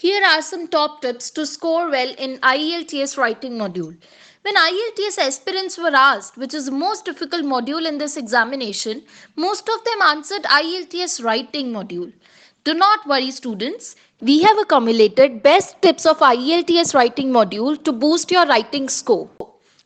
Here are some top tips to score well in IELTS writing module. When IELTS aspirants were asked which is the most difficult module in this examination, most of them answered IELTS writing module. Do not worry students, we have accumulated best tips of IELTS writing module to boost your writing score.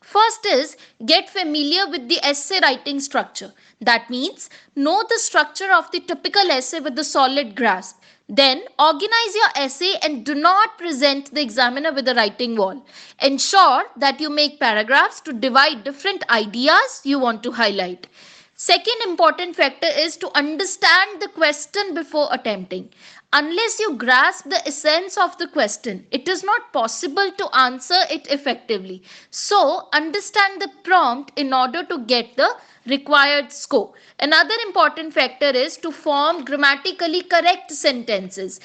First is get familiar with the essay writing structure. That means know the structure of the typical essay with a solid grasp. Then organize your essay and do not present the examiner with a writing wall. Ensure that you make paragraphs to divide different ideas you want to highlight. Second important factor is to understand the question before attempting. Unless you grasp the essence of the question, it is not possible to answer it effectively. So, understand the prompt in order to get the required score. Another important factor is to form grammatically correct sentences.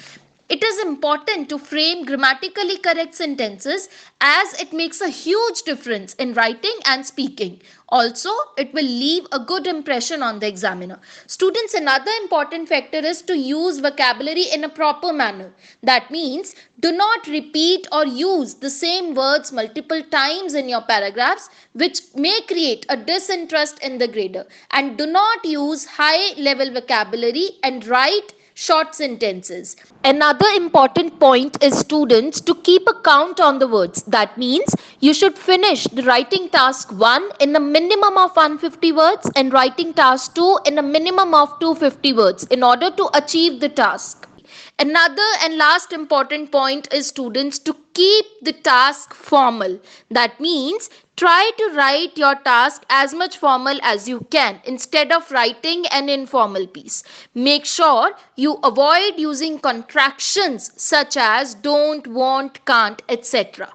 It is important to frame grammatically correct sentences as it makes a huge difference in writing and speaking. Also, it will leave a good impression on the examiner. Students, another important factor is to use vocabulary in a proper manner. That means do not repeat or use the same words multiple times in your paragraphs, which may create a disinterest in the grader. And do not use high level vocabulary and write short sentences. Another important point is students to keep a count on the words. That means you should finish the writing task 1 in a minimum of 150 words and writing task 2 in a minimum of 250 words in order to achieve the task. Another and last important point is students to keep the task formal. That means try to write your task as much formal as you can instead of writing an informal piece. Make sure you avoid using contractions such as don't, won't, can't, etc.